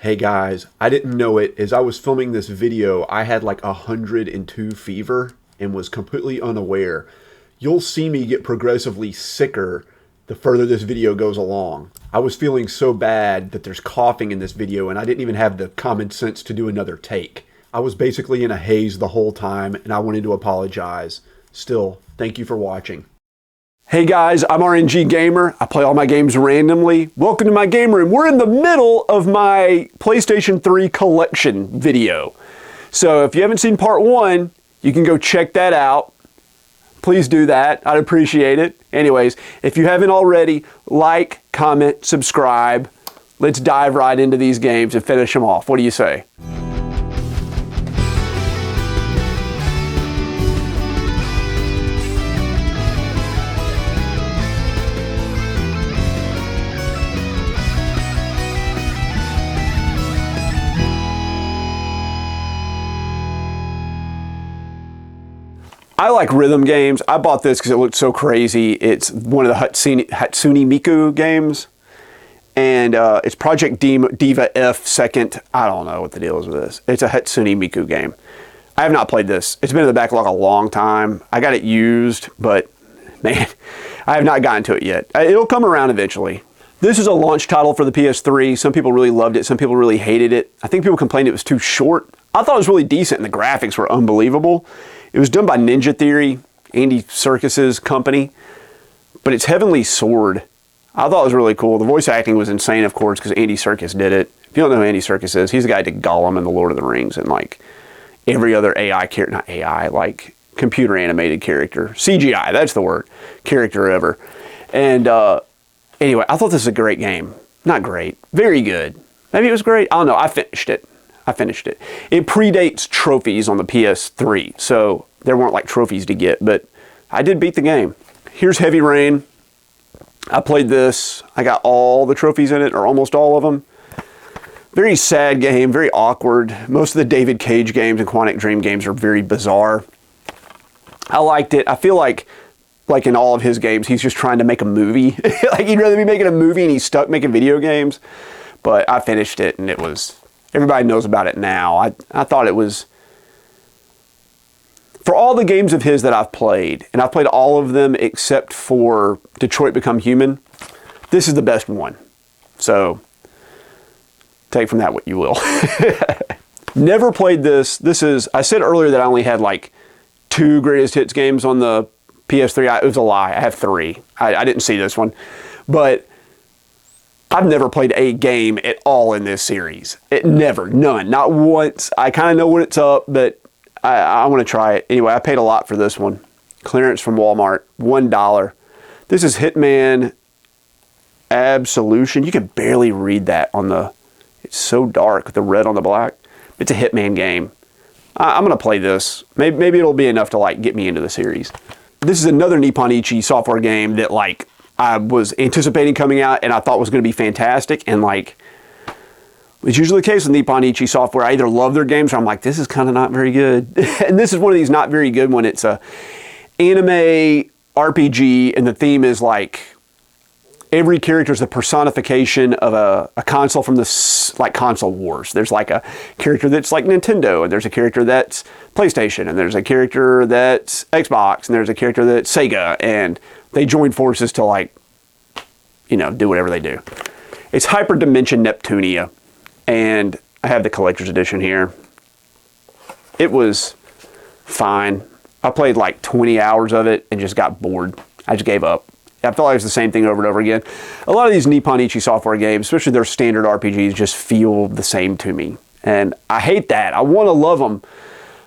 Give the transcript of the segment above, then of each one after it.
Hey guys, I didn't know it. As I was filming this video, I had like 102 fever and was completely unaware. You'll see me get progressively sicker the further this video goes along. I was feeling so bad that there's coughing in this video and I didn't even have the common sense to do another take. I was basically in a haze the whole time and I wanted to apologize. Still, thank you for watching. Hey guys, I'm RNG Gamer. I play all my games randomly. Welcome to my game room. We're in the middle of my PlayStation 3 collection video. So if you haven't seen part 1, you can go check that out. Please do that. I'd appreciate it. Anyways, if you haven't already, like, comment, subscribe. Let's dive right into these games and finish them off. What do you say? I like rhythm games. I bought this because it looked so crazy. It's one of the Hatsune Miku games. And it's Project Diva F second. I don't know what the deal is with this. It's a Hatsune Miku game. I have not played this. It's been in the backlog a long time. I got it used, but man, I have not gotten to it yet. It'll come around eventually. This is a launch title for the PS3. Some people really loved it. Some people really hated it. I think people complained it was too short. I thought it was really decent and the graphics were unbelievable. It was done by Ninja Theory, Andy Serkis's company, but it's Heavenly Sword. I thought it was really cool. The voice acting was insane, of course, because Andy Serkis did it. If you don't know who Andy Serkis is, he's the guy who did Gollum in The Lord of the Rings and like every other AI character, not AI, like computer animated character, CGI, that's the word, character ever. And anyway, I thought this was a great game. Not great, very good. Maybe it was great, I don't know, I finished it. It predates trophies on the PS3, so there weren't like trophies to get, but I did beat the game. Here's Heavy Rain. I played this. I got all the trophies in it, or almost all of them. Very sad game, very awkward. Most of the David Cage games and Quantic Dream games are very bizarre. I liked it. I feel like in all of his games, he's just trying to make a movie. Like he'd rather be making a movie and he's stuck making video games. But I finished it and it was... Everybody knows about it now. I thought it was, for all the games of his that I've played, and I've played all of them except for Detroit Become Human, this is the best one. So, take from that what you will. Never played this. I said earlier that I only had like 2 greatest hits games on the PS3. It was a lie. I have 3. I didn't see this one. But I've never played a game at all in this series. Never, none, not once. I kind of know what it's up, but I want to try it. Anyway, I paid a lot for this one. Clearance from Walmart, $1. This is Hitman Absolution. You can barely read that on the, it's so dark with the red on the black. It's a Hitman game. I'm going to play this. Maybe it'll be enough to like get me into the series. This is another Nippon Ichi software game that like, I was anticipating coming out and I thought was going to be fantastic, and like it's usually the case with Nippon Ichi software. I either love their games or I'm like, this is kind of not very good. And this is one of these not very good when it's a anime RPG and the theme is like every character is the personification of a console from the like console wars. There's like a character that's like Nintendo, and there's a character that's PlayStation, and there's a character that's Xbox, and there's a character that's Sega, and they join forces to like, you know, do whatever they do. It's Hyper Dimension Neptunia, and I have the collector's edition here. It was fine. I played like 20 hours of it and just got bored. I just gave up. I felt like it was the same thing over and over again. A lot of these Nippon Ichi software games, especially their standard RPGs, just feel the same to me. And I hate that. I want to love them,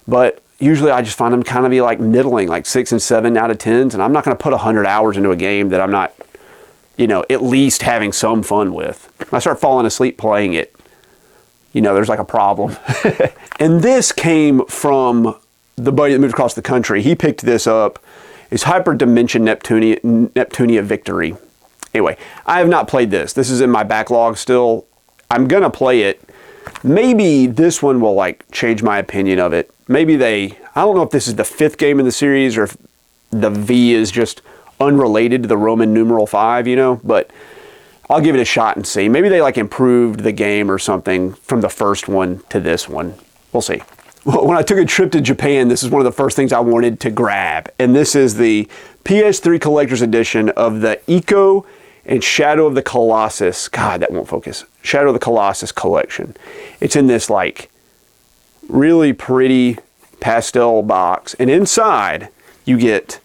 but usually I just find them kind of be like middling, like 6 and 7 out of 10s, and I'm not going to put 100 hours into a game that I'm not, you know, at least having some fun with. If I start falling asleep playing it, you know, there's like a problem. And this came from the buddy that moved across the country. He picked this up. It's Hyper Dimension Neptunia Victory. Anyway, I have not played this. This is in my backlog still. I'm going to play it. Maybe this one will like change my opinion of it. Maybe I don't know if this is the 5th game in the series or if the V is just unrelated to the Roman numeral 5, you know, but I'll give it a shot and see. Maybe they like improved the game or something from the first one to this one. We'll see. When I took a trip to Japan, this is one of the first things I wanted to grab. And this is the PS3 Collector's Edition of the Ico and Shadow of the Colossus. God, that won't focus. Shadow of the Colossus collection. It's in this like really pretty pastel box. And inside you get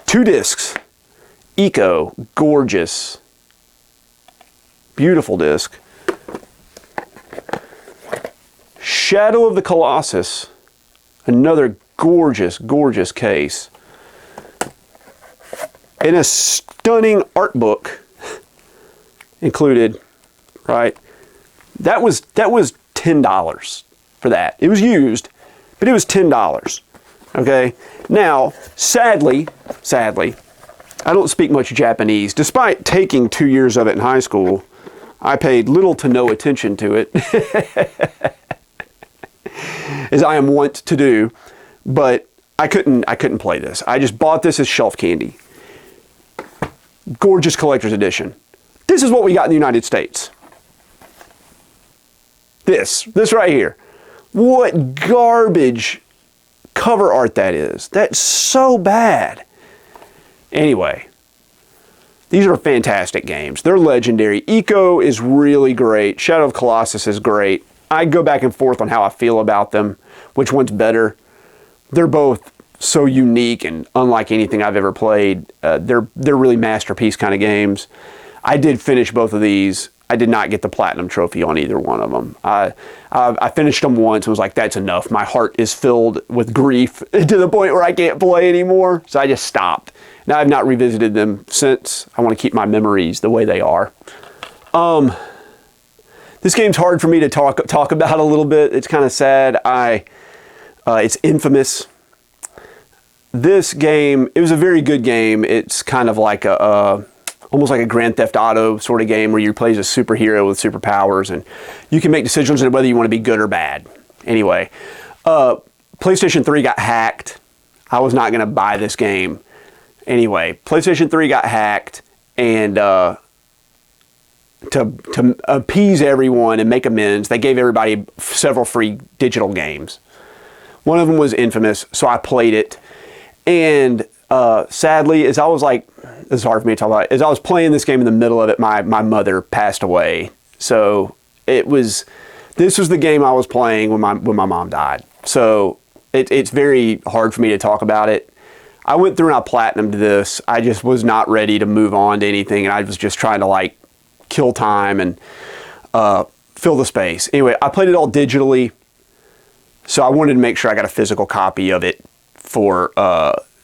2 discs. Ico, gorgeous, beautiful disc. Shadow of the Colossus, another gorgeous, gorgeous case. And a stunning art book included, right? That was $10 for that. It was used, but it was $10. Okay? Now, sadly, I don't speak much Japanese. Despite taking 2 years of it in high school, I paid little to no attention to it, as I am wont to do. But I couldn't play this. I just bought this as shelf candy. Gorgeous collector's edition. This is what we got in the United States. This right here. What garbage cover art that is. That's so bad. Anyway, these are fantastic games. They're legendary. Ico is really great. Shadow of Colossus is great. I go back and forth on how I feel about them, which one's better. They're both so unique and unlike anything I've ever played. They're really masterpiece kind of games. I did finish both of these. I did not get the platinum trophy on either one of them. I finished them once and was like, that's enough. My heart is filled with grief to the point where I can't play anymore. So I just stopped. Now I've not revisited them since. I want to keep my memories the way they are. This game's hard for me to talk about a little bit. It's kind of sad. It's Infamous. This game, it was a very good game. It's kind of like almost like a Grand Theft Auto sort of game where you play as a superhero with superpowers and you can make decisions on whether you want to be good or bad. Anyway, PlayStation 3 got hacked. I was not going to buy this game. Anyway, PlayStation 3 got hacked, and to appease everyone and make amends, they gave everybody several free digital games. One of them was Infamous, so I played it. And sadly, as I was like, this is hard for me to talk about, as I was playing this game in the middle of it, my mother passed away. So this was the game I was playing when my mom died. So it's very hard for me to talk about it. I went through and I platinumed this. I just was not ready to move on to anything, and I was just trying to like kill time and fill the space. Anyway, I played it all digitally, so I wanted to make sure I got a physical copy of it for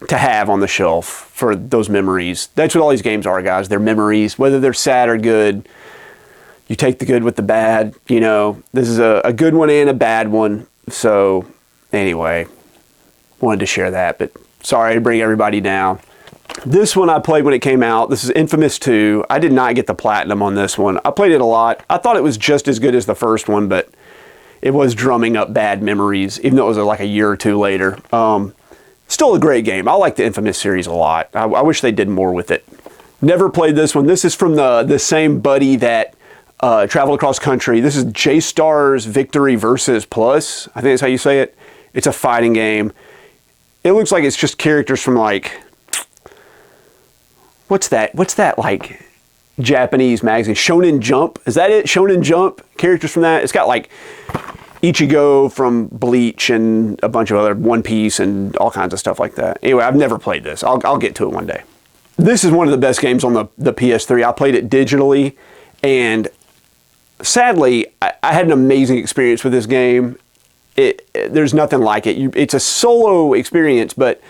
to have on the shelf for those memories. That's what all these games are, guys. They're memories, whether they're sad or good. You take the good with the bad. You know, this is a good one and a bad one. So anyway, wanted to share that, but sorry to bring everybody down. This one I played when it came out. This is Infamous 2. I did not get the platinum on this one. I played it a lot. I thought it was just as good as the first one, but it was drumming up bad memories, even though it was like a year or two later. Still a great game. I like the Infamous series a lot. I wish they did more with it. Never played this one. This is from the same buddy that traveled across country. This is J-Stars Victory Versus Plus. I think that's how you say it. It's a fighting game. It looks like it's just characters from like, what's that like Japanese magazine? Shonen Jump? Is that it? Shonen Jump? Characters from that? It's got like Ichigo from Bleach and a bunch of other One Piece and all kinds of stuff like that. Anyway, I've never played this. I'll get to it one day. This is one of the best games on the PS3. I played it digitally, and sadly, I had an amazing experience with this game. There's nothing like it. It's a solo experience, but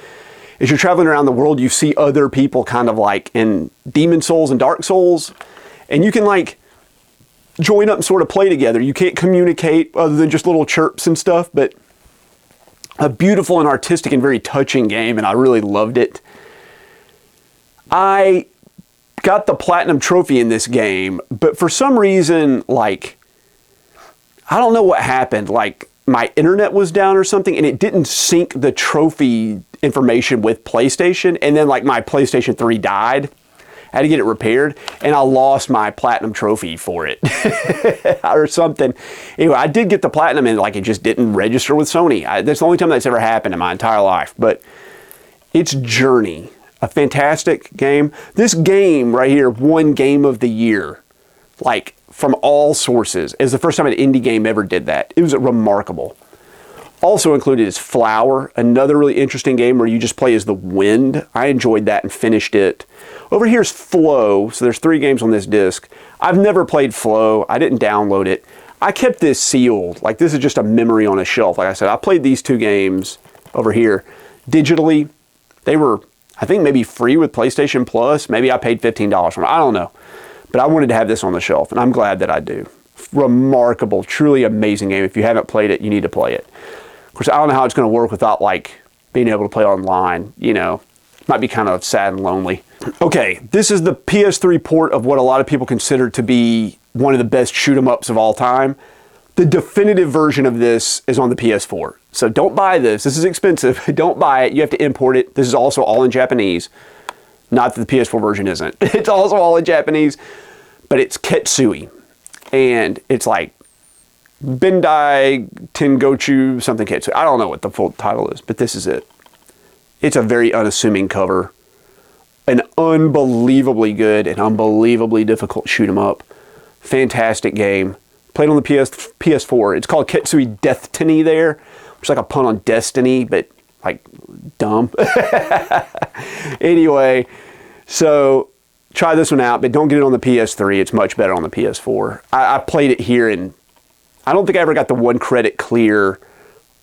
as you're traveling around the world, you see other people kind of like in Demon Souls and Dark Souls, and you can like join up and sort of play together. You can't communicate other than just little chirps and stuff, but a beautiful and artistic and very touching game, and I really loved it. I got the platinum trophy in this game, but for some reason, like, I don't know what happened. Like, my internet was down or something, and it didn't sync the trophy information with PlayStation, and then like my PlayStation 3 died, I had to get it repaired, and I lost my platinum trophy for it or something. Anyway, I did get the platinum, and like it just didn't register with Sony. That's the only time that's ever happened in my entire life. But it's Journey, a fantastic game. This game right here won Game of the Year, like from all sources. It's the first time an indie game ever did that. It was remarkable. Also included is Flower, another really interesting game where you just play as the wind. I enjoyed that and finished it. Over here is Flow, so there's 3 games on this disc. I've never played Flow. I didn't download it. I kept this sealed. Like, this is just a memory on a shelf. Like I said, I played these 2 games over here digitally. They were, I think, maybe free with PlayStation Plus. Maybe I paid $15 for them. I don't know. But I wanted to have this on the shelf, and I'm glad that I do. Remarkable, truly amazing game. If you haven't played it, you need to play it. Of course, I don't know how it's going to work without like being able to play online. You know, might be kind of sad and lonely. Okay, this is the PS3 port of what a lot of people consider to be one of the best shoot 'em ups of all time. The definitive version of this is on the PS4. So don't buy this. This is expensive. Don't buy it. You have to import it. This is also all in Japanese. Not that the PS4 version isn't. It's also all in Japanese, but it's Ketsui. And it's like Bendai Tengochu something Ketsui. I don't know what the full title is, but this is it. It's a very unassuming cover. An unbelievably good and unbelievably difficult shoot 'em up. Fantastic game. Played on the PS4. It's called Ketsui Destiny there, which is like a pun on Destiny, but like dumb. Anyway, so try this one out, but don't get it on the PS3. It's much better on the PS4. I played it here, and I don't think I ever got the 1 credit clear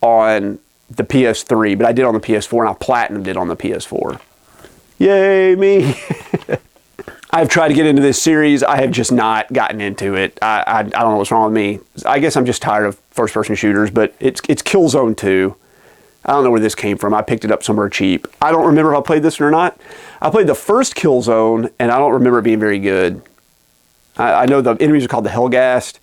on the PS3, but I did on the PS4, and I platinumed it on the PS4. Yay, me! I've tried to get into this series. I have just not gotten into it. I don't know what's wrong with me. I guess I'm just tired of first-person shooters, but it's Killzone 2. I don't know where this came from. I picked it up somewhere cheap. I don't remember if I played this one or not. I played the first Killzone, and I don't remember it being very good. I know the enemies are called the Hellgast.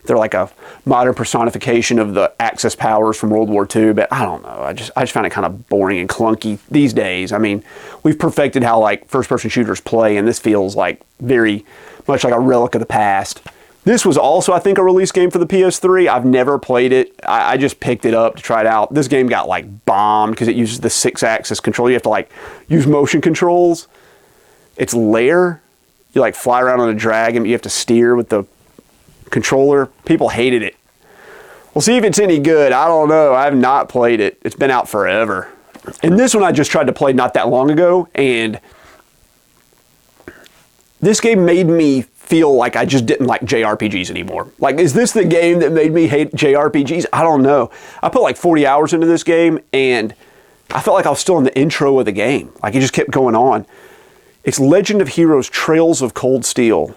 They're like a modern personification of the Axis powers from World War II, but I don't know. I just find it kind of boring and clunky these days. I mean, we've perfected how like first-person shooters play, and this feels like very much like a relic of the past. This was also, I think, a release game for the PS3. I've never played it. I just picked it up to try it out. This game got like bombed because it uses the 6-axis control. You have to like use motion controls. It's Lair. You like fly around on a dragon, but you have to steer with the controller. People hated it. We'll see if it's any good. I don't know. I have not played it. It's been out forever. And this one I just tried to play not that long ago, and this game made me feel like I just didn't like JRPGs anymore. Like, is this the game that made me hate JRPGs? I don't know. I put like 40 hours into this game, and I felt like I was still in the intro of the game. Like, it just kept going on. It's Legend of Heroes Trails of Cold Steel.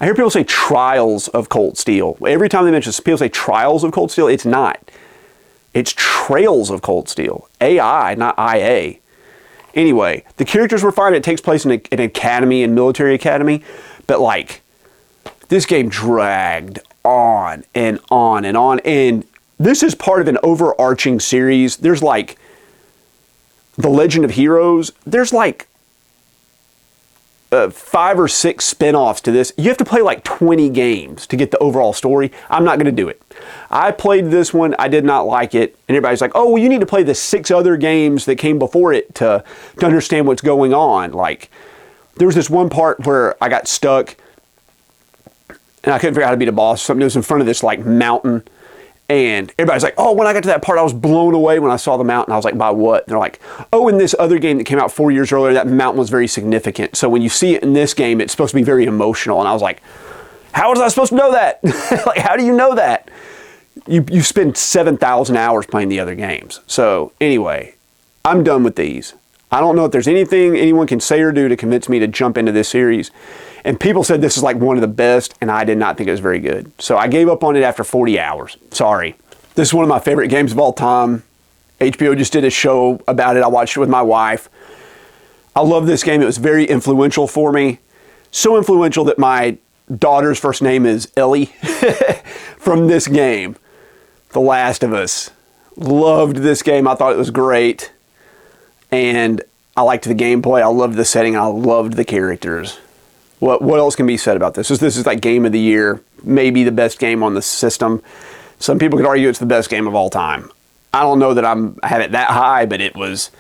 I hear people say Trials of Cold Steel. Every time they mention this, people say Trials of Cold Steel. It's not. It's Trails of Cold Steel. AI, not IA. Anyway, the characters were fine. It takes place in an academy, and military academy. But like, this game dragged on and on and on. And this is part of an overarching series. There's like The Legend of Heroes. There's like 5 or 6 spin-offs to this. You have to play like 20 games to get the overall story. I'm not going to do it. I played this one. I did not like it. And everybody's like, oh, well, you need to play the 6 other games that came before it to understand what's going on. Like, there was this one part where I got stuck and I couldn't figure out how to beat a boss. Something that was in front of this like mountain. And everybody's like, oh, when I got to that part, I was blown away when I saw the mountain. I was like, by what? And they're like, oh, in this other game that came out 4 years earlier, that mountain was very significant. So when you see it in this game, it's supposed to be very emotional. And I was like, how was I supposed to know that? Like, how do you know that? You spend 7,000 hours playing the other games. So anyway, I'm done with these. I don't know if there's anything anyone can say or do to convince me to jump into this series. And people said this is like one of the best, and I did not think it was very good. So I gave up on it after 40 hours. Sorry. This is one of my favorite games of all time. HBO just did a show about it. I watched it with my wife. I love this game. It was very influential for me. So influential that my daughter's first name is Ellie from this game. The Last of Us. Loved this game. I thought it was great. And I liked the gameplay. I loved the setting. I loved the characters. What else can be said about this? This is like game of the year, maybe the best game on the system. Some people could argue it's the best game of all time. I don't know that I have it that high, but it was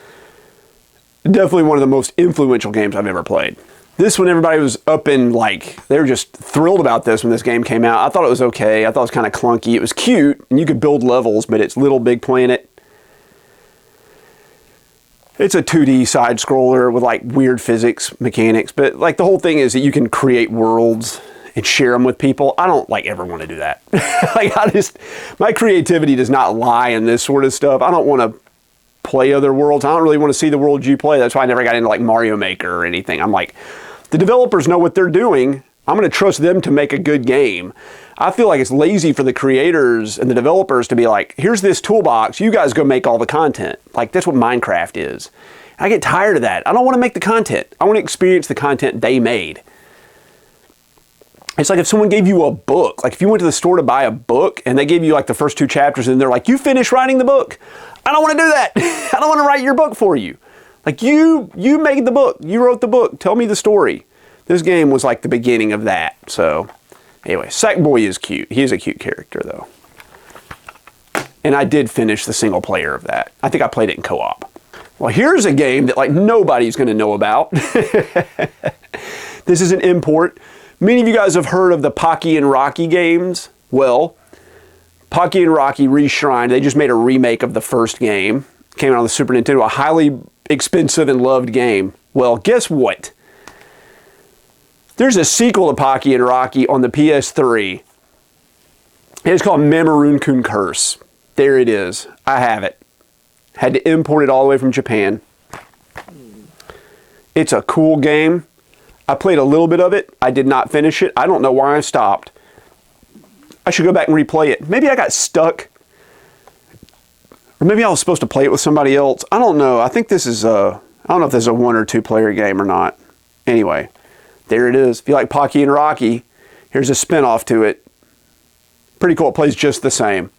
definitely one of the most influential games I've ever played. This one, everybody was up in, like, they were just thrilled about this when this game came out. I thought it was okay. I thought it was kind of clunky. It was cute, and you could build levels, but it's Little Big Planet. It's a 2D side scroller with like weird physics mechanics, but like the whole thing is that you can create worlds and share them with people. I don't like ever want to do that. Like my creativity does not lie in this sort of stuff. I don't want to play other worlds. I don't really want to see the worlds you play. That's why I never got into like Mario Maker or anything. I'm like, the developers know what they're doing. I'm going to trust them to make a good game. I feel like it's lazy for the creators and the developers to be like, here's this toolbox, you guys go make all the content. Like, that's what Minecraft is. I get tired of that. I don't want to make the content. I want to experience the content they made. It's like if someone gave you a book, like if you went to the store to buy a book and they gave you like the first 2 chapters and they're like, you finished writing the book. I don't want to do that. I don't want to write your book for you. Like you made the book, you wrote the book, tell me the story. This game was like the beginning of that. So anyway, Sackboy is cute. He is a cute character though. And I did finish the single player of that. I think I played it in co-op. Well, here's a game that like nobody's going to know about. This is an import. Many of you guys have heard of the Pocky and Rocky games. Well, Pocky and Rocky Reshrined, they just made a remake of the first game. Came out on the Super Nintendo, a highly expensive and loved game. Well, guess what? There's a sequel to Pocky and Rocky on the PS3. It's called Mamorunkun Curse. There it is. I have it. Had to import it all the way from Japan. It's a cool game. I played a little bit of it. I did not finish it. I don't know why I stopped. I should go back and replay it. Maybe I got stuck. Or maybe I was supposed to play it with somebody else. I don't know. I think this is I don't know if this is a 1 or 2 player game or not. Anyway, there it is. If you like Pocky and Rocky, here's a spin-off to it. Pretty cool. It plays just the same.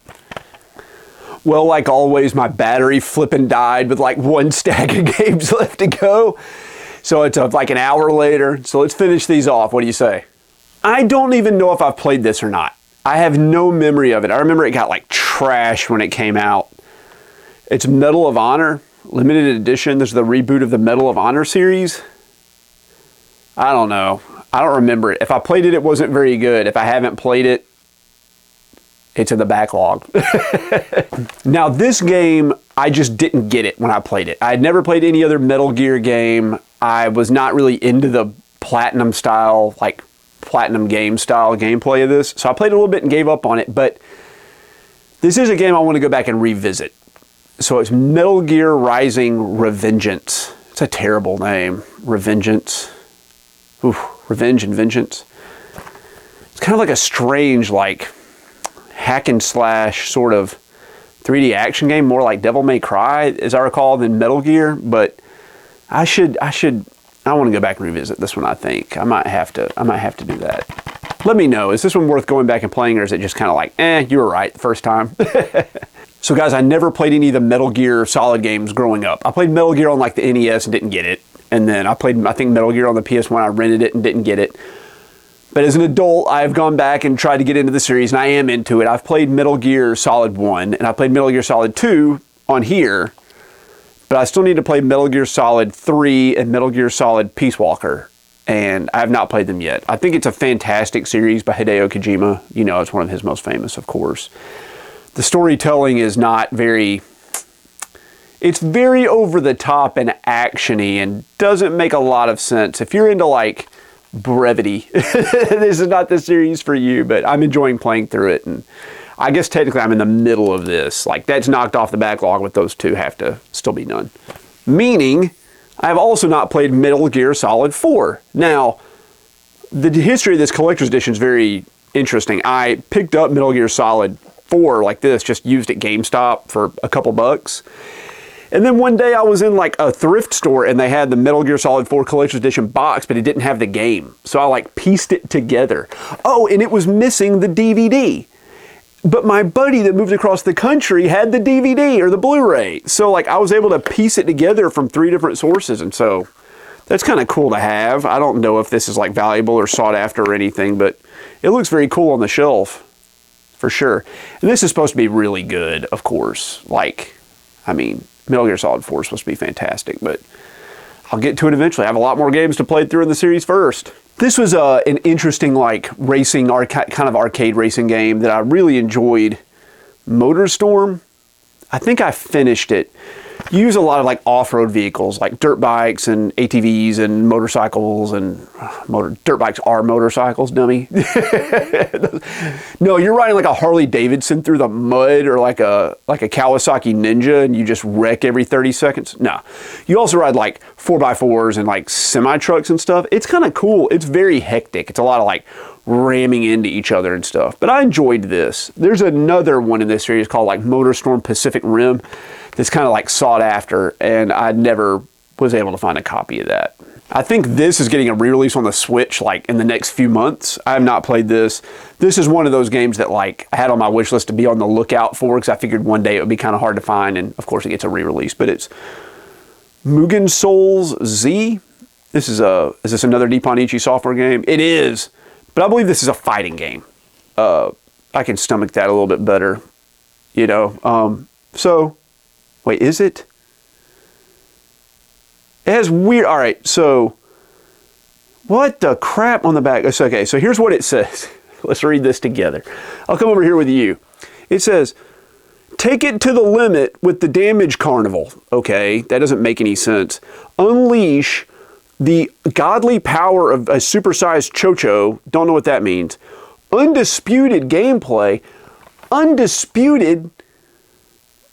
Well, like always, my battery flipping died with like 1 stack of games left to go. So it's like an hour later. So let's finish these off. What do you say? I don't even know if I've played this or not. I have no memory of it. I remember it got like trash when it came out. It's Medal of Honor, limited edition. This is the reboot of the Medal of Honor series. I don't know. I don't remember it. If I played it, it wasn't very good. If I haven't played it, it's in the backlog. Now this game, I just didn't get it when I played it. I had never played any other Metal Gear game. I was not really into the platinum style, like platinum game style gameplay of this. So I played a little bit and gave up on it, but this is a game I want to go back and revisit. So it's Metal Gear Rising Revengeance. It's a terrible name. Revengeance. Oof, Revenge and Vengeance. It's kind of like a strange, like, hack and slash sort of 3D action game, more like Devil May Cry, as I recall, than Metal Gear. But I want to go back and revisit this one. I think I might have to do that. Let me know. Is this one worth going back and playing, or is it just kind of like, you were right the first time? So guys, I never played any of the Metal Gear Solid games growing up. I played Metal Gear on like the NES and didn't get it. And then I played, I think, Metal Gear on the PS1. I rented it and didn't get it. But as an adult, I've gone back and tried to get into the series, and I am into it. I've played Metal Gear Solid 1, and I played Metal Gear Solid 2 on here. But I still need to play Metal Gear Solid 3 and Metal Gear Solid Peace Walker. And I have not played them yet. I think it's a fantastic series by Hideo Kojima. You know, it's one of his most famous, of course. The storytelling is not very... It's very over the top and actiony and doesn't make a lot of sense. If you're into like brevity, this is not the series for you, but I'm enjoying playing through it. And I guess technically I'm in the middle of this. Like that's knocked off the backlog, but those two have to still be done. Meaning, I have also not played Metal Gear Solid 4. Now, the history of this collector's edition is very interesting. I picked up Metal Gear Solid 4 like this, just used at GameStop for a couple bucks. And then one day I was in like a thrift store and they had the Metal Gear Solid 4 Collector's Edition box, but it didn't have the game. So I like pieced it together. Oh, and it was missing the DVD. But my buddy that moved across the country had the DVD or the Blu-ray. So like I was able to piece it together from 3 different sources. And so that's kind of cool to have. I don't know if this is like valuable or sought after or anything, but it looks very cool on the shelf for sure. And this is supposed to be really good, of course. Like, I mean, Metal Gear Solid 4 is supposed to be fantastic, but I'll get to it eventually. I have a lot more games to play through in the series first. This was an interesting like racing, kind of arcade racing game that I really enjoyed. MotorStorm. I think I finished it. You use a lot of like off-road vehicles, like dirt bikes and ATVs and motorcycles and dirt bikes are motorcycles, dummy. No, you're riding like a Harley Davidson through the mud or like a Kawasaki Ninja and you just wreck every 30 seconds. No, you also ride like 4x4s and like semi trucks and stuff. It's kind of cool. It's very hectic. It's a lot of like ramming into each other and stuff. But I enjoyed this. There's another one in this series called like MotorStorm Pacific Rim that's kind of like sought after, and I never was able to find a copy of that. I think this is getting a re-release on the Switch like in the next few months. I have not played this. This is one of those games that like I had on my wish list to be on the lookout for because I figured one day it would be kind of hard to find, and of course it gets a re-release. But it's Mugen Souls Z. Is this another Nippon Ichi software game? It is, but I believe this is a fighting game. I can stomach that a little bit better, you know. So. Wait, is it? It has weird, all right, so what the crap on the back? It's okay, so here's what it says. Let's read this together. I'll come over here with you. It says, take it to the limit with the damage carnival. Okay, that doesn't make any sense. Unleash the godly power of a supersized Chocho. Don't know what that means. Undisputed gameplay. Undisputed.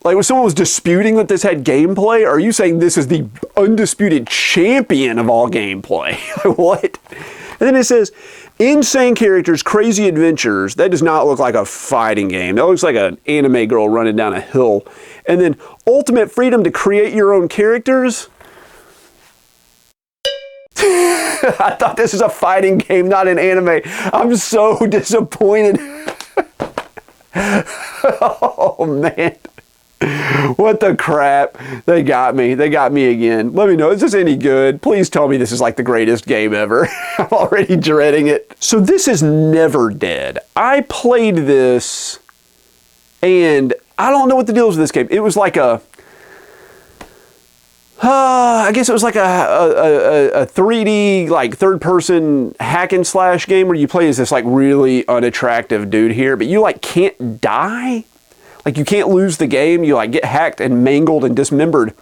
Like when someone was disputing that this had gameplay, are you saying this is the undisputed champion of all gameplay? What? And then it says, insane characters, crazy adventures. That does not look like a fighting game. That looks like an anime girl running down a hill. And then ultimate freedom to create your own characters. I thought this was a fighting game, not an anime. I'm so disappointed. Oh, man. What the crap? They got me. They got me again. Let me know, is this any good? Please tell me this is like the greatest game ever. I'm already dreading it. So this is Never Dead. I played this and I don't know what the deal is with this game. It was like a, I guess it was like a 3D, like third-person hack and slash game where you play as this like really unattractive dude here, but you like can't die. Like you can't lose the game. You like get hacked and mangled and dismembered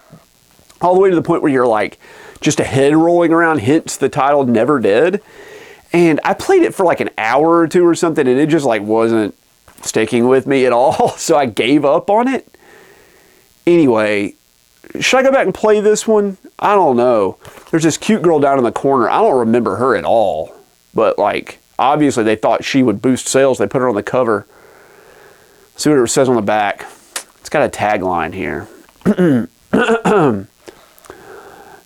all the way to the point where you're like just a head rolling around, hence the title Never Dead. And I played it for like an hour or two or something and it just like wasn't sticking with me at all. So I gave up on it. Anyway, should I go back and play this one? I don't know. There's this cute girl down in the corner. I don't remember her at all. But like, obviously they thought she would boost sales. They put her on the cover. See what it says on the back. It's got a tagline here.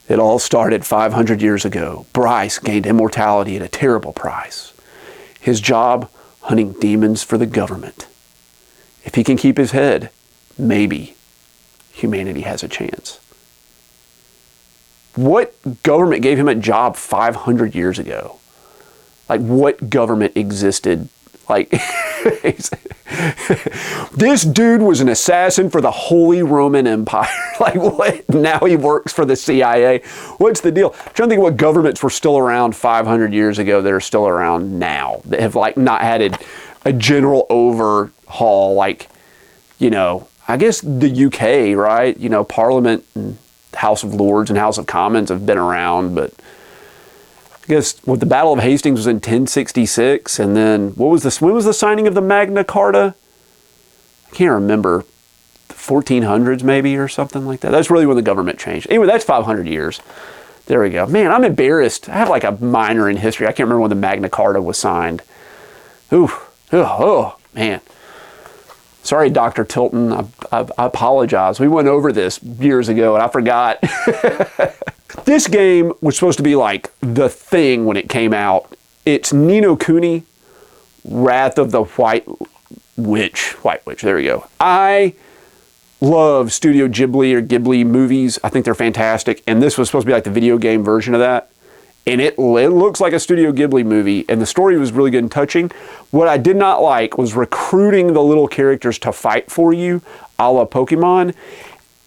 It all started 500 years ago. Bryce gained immortality at a terrible price. His job, hunting demons for the government. If he can keep his head, maybe humanity has a chance. What government gave him a job 500 years ago? Like what government existed? Like, this dude was an assassin for the Holy Roman Empire. Like, what? Now he works for the CIA. What's the deal? I'm trying to think what governments were still around 500 years ago that are still around now, that have, like, not had a general overhaul. Like, you know, I guess the UK, right? You know, Parliament and House of Lords and House of Commons have been around, but I guess what the Battle of Hastings was in 1066, and then when was the signing of the Magna Carta? I can't remember. The 1400s maybe or something like that. That's really when the government changed. Anyway, that's 500 years. There we go. Man, I'm embarrassed. I have like a minor in history. I can't remember when the Magna Carta was signed. Ooh, oh man. Sorry, Dr. Tilton. I apologize. We went over this years ago and I forgot. This game was supposed to be like the thing when it came out. It's Ni no Kuni, Wrath of the White White Witch, there we go. I love Studio Ghibli or Ghibli movies. I think they're fantastic. And this was supposed to be like the video game version of that. And it looks like a Studio Ghibli movie, and the story was really good and touching. What I did not like was recruiting the little characters to fight for you, a la Pokemon.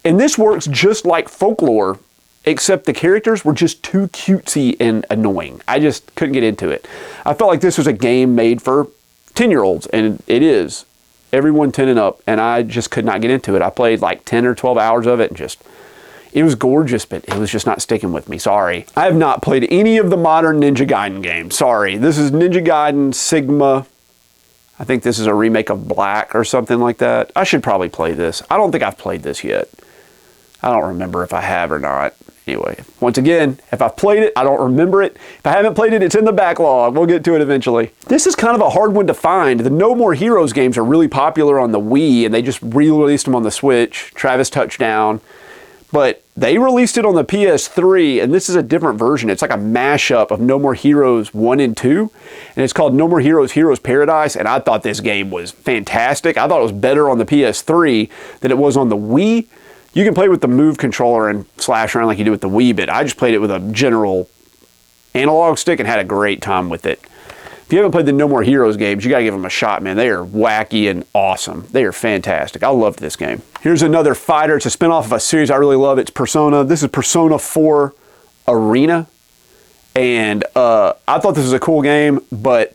And this works just like Folklore, except the characters were just too cutesy and annoying. I just couldn't get into it. I felt like this was a game made for 10-year-olds, and it is. Everyone 10 and up, and I just could not get into it. I played like 10 or 12 hours of it, and just, it was gorgeous, but it was just not sticking with me. Sorry. I have not played any of the modern Ninja Gaiden games. Sorry. This is Ninja Gaiden Sigma. I think this is a remake of Black or something like that. I should probably play this. I don't think I've played this yet. I don't remember if I have or not. Anyway, once again, if I've played it, I don't remember it. If I haven't played it, it's in the backlog. We'll get to it eventually. This is kind of a hard one to find. The No More Heroes games are really popular on the Wii, and they just re-released them on the Switch. Travis Touchdown. But they released it on the PS3, and this is a different version. It's like a mashup of No More Heroes 1 and 2, and it's called No More Heroes Heroes Paradise, and I thought this game was fantastic. I thought it was better on the PS3 than it was on the Wii. You can play with the Move controller and slash around like you do with the Wii, but I just played it with a general analog stick and had a great time with it. If you haven't played the No More Heroes games, you gotta give them a shot, man. They are wacky and awesome. They are fantastic. I loved this game. Here's another fighter. It's a spinoff of a series I really love. It's Persona. This is Persona 4 Arena. And I thought this was a cool game, but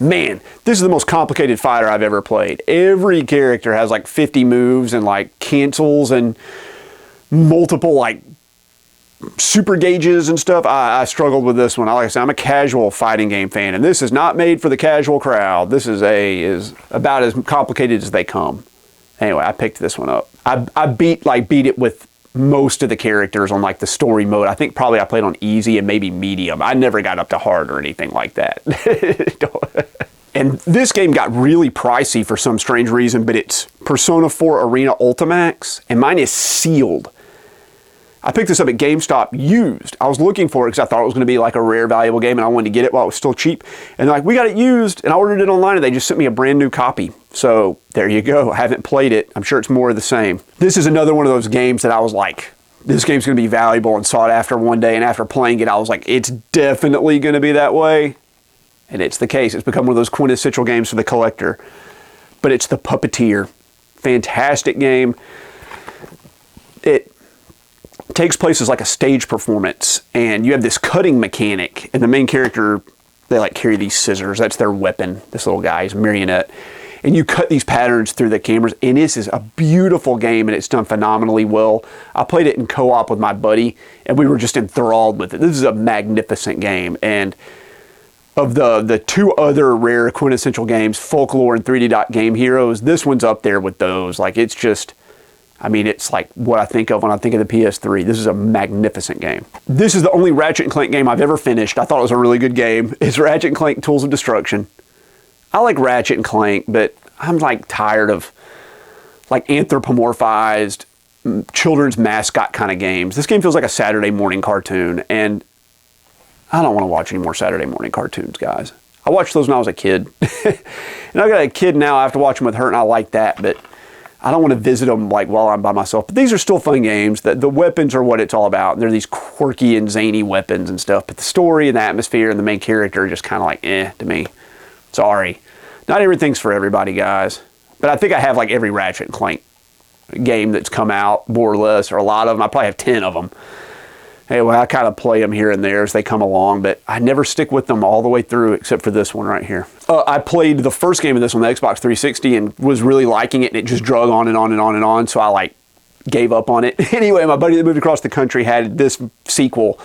man, this is the most complicated fighter I've ever played. Every character has like 50 moves and like cancels and multiple like super gauges and stuff. I struggled with this one. Like I said, I'm a casual fighting game fan, and this is not made for the casual crowd. This is about as complicated as they come. Anyway, I picked this one up. I beat it with most of the characters on like the story mode. I think probably I played on easy and maybe medium. I never got up to hard or anything like that. And this game got really pricey for some strange reason, but it's Persona 4 Arena Ultimax, and mine is sealed. I picked this up at GameStop used. I was looking for it because I thought it was going to be like a rare, valuable game, and I wanted to get it while it was still cheap. And they're like, we got it used, and I ordered it online, and they just sent me a brand new copy. So there you go. I haven't played it. I'm sure it's more of the same. This is another one of those games that I was like, this game's going to be valuable and sought after one day. And after playing it, I was like, it's definitely going to be that way. And it's the case. It's become one of those quintessential games for the collector. But it's The Puppeteer. Fantastic game. It takes place as like a stage performance, and you have this cutting mechanic, and the main character, they like carry these scissors. That's their weapon. This little guy, he's a marionette. And you cut these patterns through the cameras, and this is a beautiful game, and it's done phenomenally well. I played it in co-op with my buddy, and we were just enthralled with it. This is a magnificent game, and of the two other rare quintessential games, Folklore and 3D Dot Game Heroes, this one's up there with those. Like, it's just, I mean, it's like what I think of when I think of the PS3. This is a magnificent game. This is the only Ratchet & Clank game I've ever finished. I thought it was a really good game. It's Ratchet & Clank Tools of Destruction. I like Ratchet & Clank, but I'm like tired of like anthropomorphized children's mascot kind of games. This game feels like a Saturday morning cartoon, and I don't want to watch any more Saturday morning cartoons, guys. I watched those when I was a kid. And I got a kid now, I have to watch them with her, and I like that, but I don't want to visit them like while I'm by myself. But these are still fun games. The weapons are what it's all about. They're these quirky and zany weapons and stuff, but the story and the atmosphere and the main character are just kind of like to me. Sorry. Not everything's for everybody, guys. But I think I have like every Ratchet & Clank game that's come out, more or less, or a lot of them. I probably have 10 of them. Anyway, I kind of play them here and there as they come along, but I never stick with them all the way through except for this one right here. I played the first game of this on the Xbox 360 and was really liking it, and it just drug on and on and on and on, so I like gave up on it. Anyway, my buddy that moved across the country had this sequel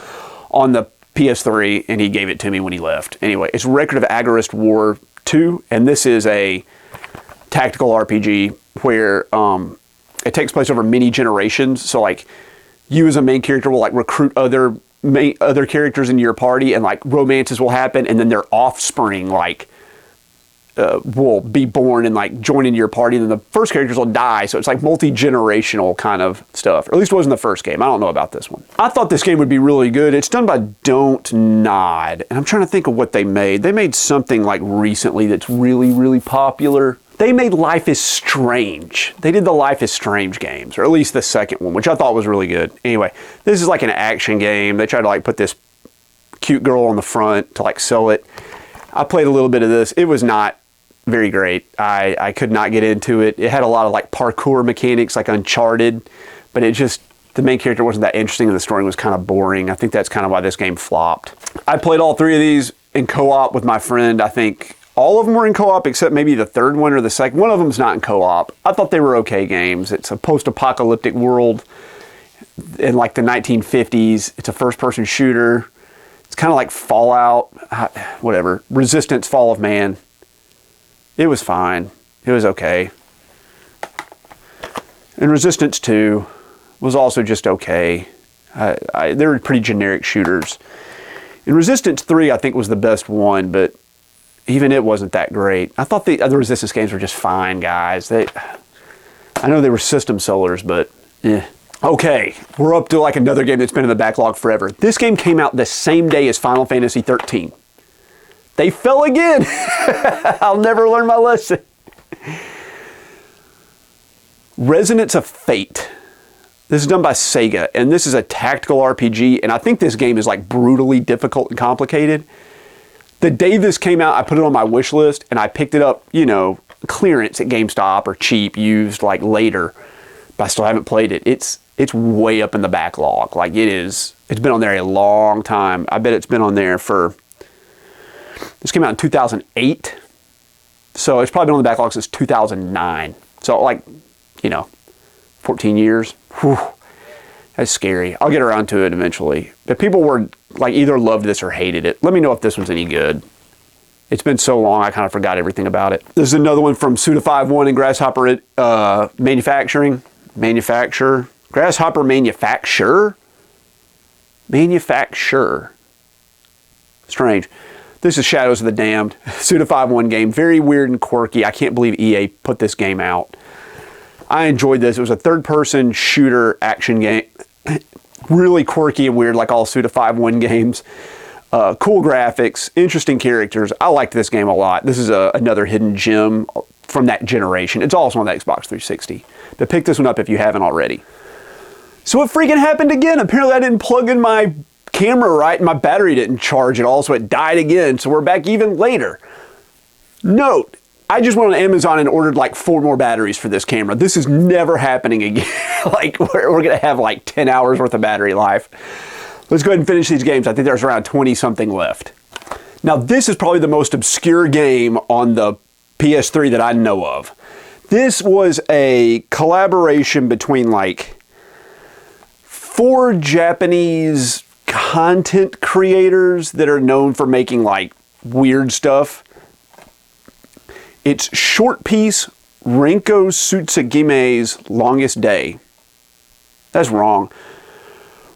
on the PS3, and he gave it to me when he left. Anyway, it's Record of Agarist War 2, and this is a tactical RPG where it takes place over many generations, so like you as a main character will like recruit other characters into your party, and like romances will happen, and then their offspring like will be born and like join into your party, and then the first characters will die, so it's like multi-generational kind of stuff. Or at least it was in the first game. I don't know about this one. I thought this game would be really good. It's done by Don't Nod, and I'm trying to think of what they made. They made something like recently that's really, really popular. They made Life is Strange. They did the Life is Strange games, or at least the second one, which I thought was really good. Anyway, this is like an action game. They tried to like put this cute girl on the front to like sell it. I played a little bit of this. It was not very great. I could not get into it. It had a lot of like parkour mechanics, like Uncharted, but it just, the main character wasn't that interesting and the story was kind of boring. I think that's kind of why this game flopped. I played all three of these in co-op with my friend. I think all of them were in co-op except maybe the third one or the second. One of them's not in co-op. I thought they were okay games. It's a post-apocalyptic world in like the 1950s. It's a first-person shooter. It's kind of like Fallout, whatever. Resistance, Fall of Man. It was fine. It was okay. And Resistance 2 was also just okay. They were pretty generic shooters. And Resistance 3, I think, was the best one, but even it wasn't that great. I thought the other Resistance games were just fine, guys. I know they were system sellers, but eh. Okay, we're up to like another game that's been in the backlog forever. This game came out the same day as Final Fantasy 13. They fell again. I'll never learn my lesson. Resonance of Fate. This is done by Sega, and this is a tactical RPG, and I think this game is like brutally difficult and complicated. The day this came out, I put it on my wish list, and I picked it up, you know, clearance at GameStop or cheap, used like later, but I still haven't played it. It's way up in the backlog. Like it's been on there a long time. I bet it's been on there for, this came out in 2008. So it's probably been on the backlog since 2009. So like, you know, 14 years. Whew, that's scary. I'll get around to it eventually. But people were like either loved this or hated it. Let me know if this one's any good. It's been so long, I kind of forgot everything about it. This is another one from Suda51 and Grasshopper Grasshopper Manufacturer. Strange. This is Shadows of the Damned. Suda51 game. Very weird and quirky. I can't believe EA put this game out. I enjoyed this. It was a third-person shooter action game. Really quirky and weird, like all Suda51 games. Cool graphics, interesting characters. I liked this game a lot. This is another hidden gem from that generation. It's also on the Xbox 360. But pick this one up if you haven't already. So what freaking happened again? Apparently I didn't plug in my camera right and my battery didn't charge at all, so it died again. So we're back even later. Note, I just went on Amazon and ordered like 4 more batteries for this camera. This is never happening again. Like we're gonna have like 10 hours worth of battery life. Let's go ahead and finish these games. I think there's around 20 something left. Now this is probably the most obscure game on the PS3 that I know of. This was a collaboration between like 4 Japanese content creators that are known for making like weird stuff. It's Short Piece Renko Tsukagime's Longest Day. That's wrong.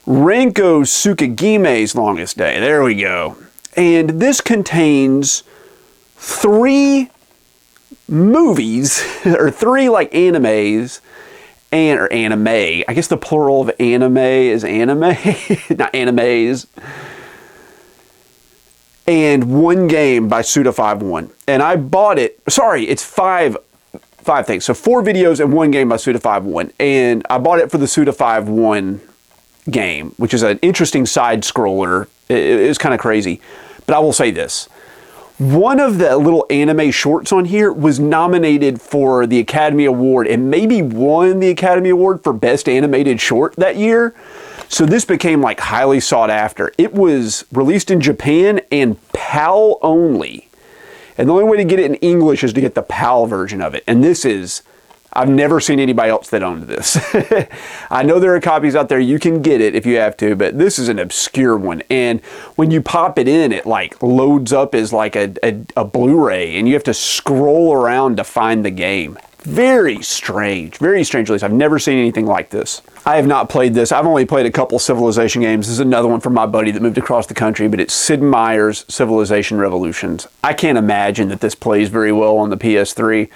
Renko Tsukagime's Longest Day. There we go. And this contains 3 movies, or 3 like animes, or anime. I guess the plural of anime is anime, not animes. And 1 game by Suda51. And I bought it, sorry, it's 5 things. So 4 videos and 1 game by Suda51. And I bought it for the Suda51 game, which is an interesting side scroller. It's kind of crazy. But I will say this. One of the little anime shorts on here was nominated for the Academy Award and maybe won the Academy Award for Best Animated Short that year. So this became like highly sought after. It was released in Japan and PAL only. And the only way to get it in English is to get the PAL version of it. And this is, I've never seen anybody else that owned this. I know there are copies out there, you can get it if you have to, but this is an obscure one. And when you pop it in, it like loads up as like a Blu-ray and you have to scroll around to find the game. Very strange, very strange release. I've never seen anything like this. I have not played this. I've only played a couple Civilization games. This is another one from my buddy that moved across the country, but it's Sid Meier's Civilization Revolutions. I can't imagine that this plays very well on the PS3.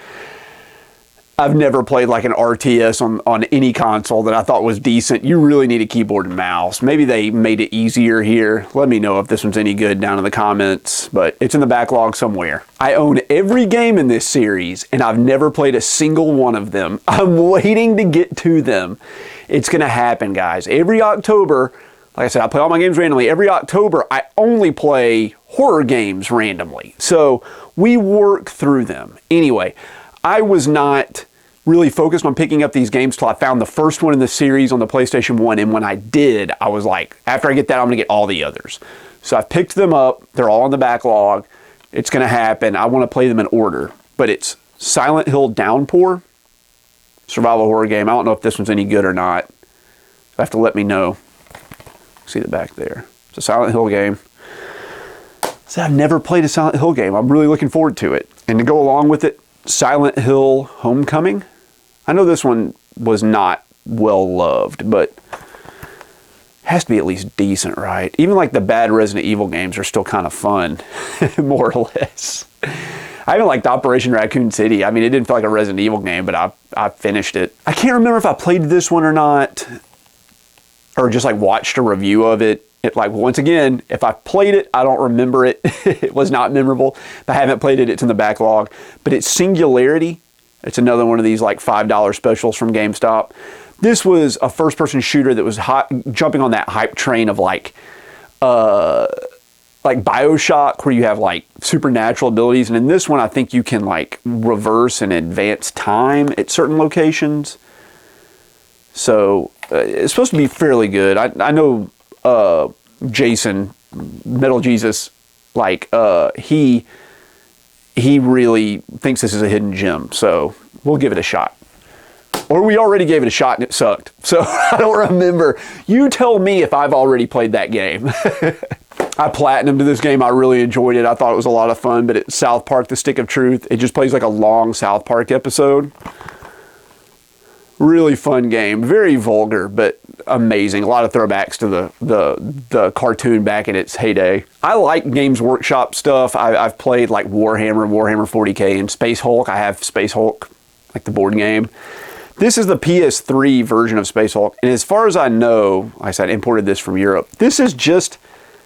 I've never played like an RTS on any console that I thought was decent. You really need a keyboard and mouse. Maybe they made it easier here. Let me know if this one's any good down in the comments, but it's in the backlog somewhere. I own every game in this series, and I've never played a single one of them. I'm waiting to get to them. It's gonna happen, guys. Every October, like I said, I play all my games randomly. Every October, I only play horror games randomly. So we work through them. Anyway, I was not really focused on picking up these games till I found the first one in the series on the PlayStation 1. And when I did, I was like, after I get that, I'm gonna get all the others. So I picked them up. They're all in the backlog. It's gonna happen. I wanna play them in order. But it's Silent Hill Downpour, survival horror game. I don't know if this one's any good or not. You'll have to let me know. See the back there. It's a Silent Hill game. So I've never played a Silent Hill game. I'm really looking forward to it. And to go along with it, Silent Hill Homecoming. I know this one was not well loved, but has to be at least decent, right? Even like the bad Resident Evil games are still kind of fun, more or less. I even liked Operation Raccoon City. I mean, it didn't feel like a Resident Evil game, but I finished it. I can't remember if I played this one or not, or just like watched a review of it. Like, once again, if I played it, I don't remember it. It was not memorable. If I haven't played it, it's in the backlog. But it's Singularity. It's another one of these like $5 specials from GameStop. This was a first-person shooter that was jumping on that hype train of like BioShock, where you have like supernatural abilities. And in this one, I think you can like reverse and advance time at certain locations. So it's supposed to be fairly good. I know Jason, Metal Jesus, like he really thinks this is a hidden gem. So we'll give it a shot. Or we already gave it a shot and it sucked. So I don't remember. You tell me if I've already played that game. I platinumed this game. I really enjoyed it. I thought it was a lot of fun. But it's South Park: The Stick of Truth. It just plays like a long South Park episode. Really fun game. Very vulgar, but amazing. A lot of throwbacks to the cartoon back in its heyday. I like Games Workshop stuff. I've played like Warhammer 40K, and Space Hulk. I have Space Hulk, like the board game. This is the PS3 version of Space Hulk. And as far as I know, like I said, I imported this from Europe. This is just,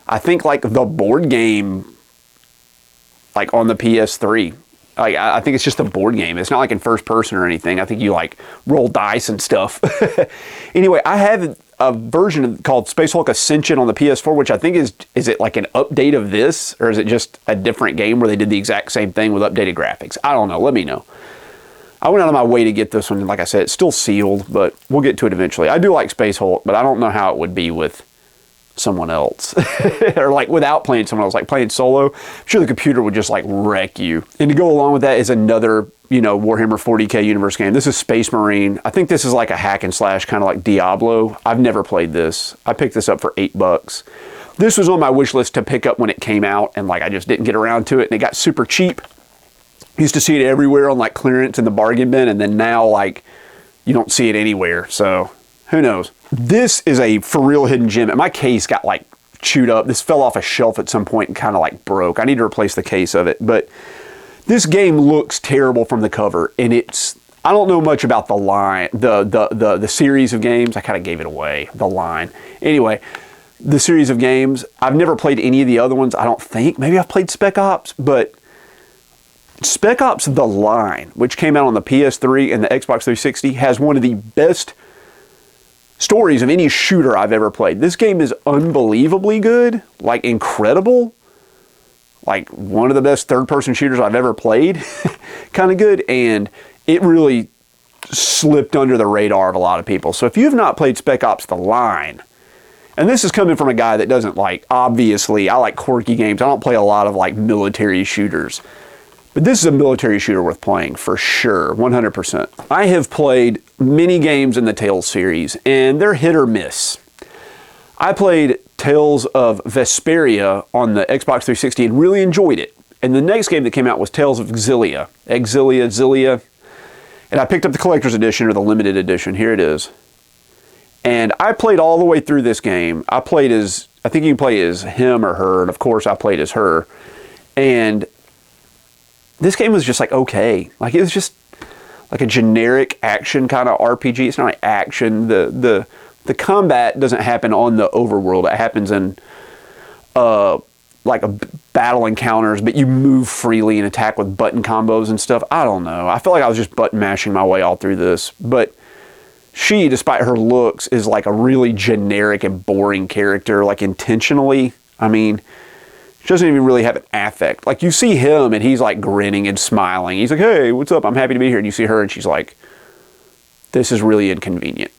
I think, like the board game, like on the PS3. Like, I think it's just a board game. It's not like in first person or anything. I think you like roll dice and stuff. Anyway, I have a version called Space Hulk Ascension on the PS4, which I think is it like an update of this, or is it just a different game where they did the exact same thing with updated graphics? I don't know. Let me know. I went out of my way to get this one. Like I said, it's still sealed, but we'll get to it eventually. I do like Space Hulk, but I don't know how it would be with someone else or like without playing someone else. Like playing solo, I'm sure the computer would just like wreck you. And to go along with that is another, Warhammer 40K universe game. This is Space Marine. I think this is like a hack and slash, kind of like Diablo. I've never played this. I picked this up for $8. This was on my wish list to pick up when it came out, and like I just didn't get around to it, and it got super cheap. Used to see it everywhere on like clearance in the bargain bin, and then now like you don't see it anywhere. So who knows? This is a for real hidden gem, and my case got like chewed up. This fell off a shelf at some point and kind of like broke. I need to replace the case of it, but this game looks terrible from the cover, and I don't know much about the line, the series of games. I kind of gave it away, the line. Anyway, the series of games, I've never played any of the other ones, I don't think. Maybe I've played Spec Ops, but Spec Ops The Line, which came out on the PS3 and the Xbox 360, has one of the best stories of any shooter I've ever played. This game is unbelievably good, like incredible, like one of the best third-person shooters I've ever played, kind of good, and it really slipped under the radar of a lot of people. So if you have not played Spec Ops The Line, and this is coming from a guy that doesn't like, obviously, I like quirky games. I don't play a lot of like military shooters. But this is a military shooter worth playing for sure, 100%. I have played many games in the Tales series, and they're hit or miss. I played Tales of Vesperia on the Xbox 360 and really enjoyed it. And the next game that came out was Tales of Xillia. Xillia. And I picked up the collector's edition or the limited edition. Here it is. And I played all the way through this game. I think you can play as him or her, and of course I played as her. And this game was just like okay. Like it was just like a generic action kind of RPG. It's not like action. The combat doesn't happen on the overworld. It happens in like a battle encounters, but you move freely and attack with button combos and stuff. I don't know. I feel like I was just button mashing my way all through this. But she, despite her looks, is like a really generic and boring character, like intentionally. I mean, she doesn't even really have an affect. Like, you see him and he's like grinning and smiling. He's like, hey, what's up? I'm happy to be here. And you see her and she's like, this is really inconvenient.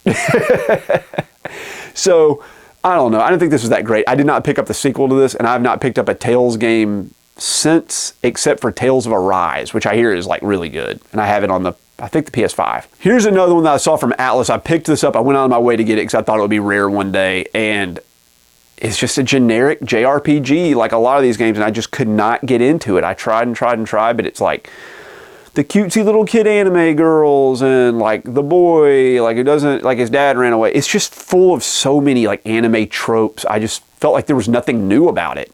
So, I don't know. I don't think this was that great. I did not pick up the sequel to this, and I have not picked up a Tales game since, except for Tales of Arise, which I hear is like really good. And I have it on the, I think, the PS5. Here's another one that I saw from Atlas. I picked this up. I went out of my way to get it because I thought it would be rare one day. And it's just a generic JRPG like a lot of these games, and I just could not get into it. I tried and tried and tried, but it's like the cutesy little kid anime girls and like the boy, like it doesn't, like his dad ran away. It's just full of so many like anime tropes. I just felt like there was nothing new about it.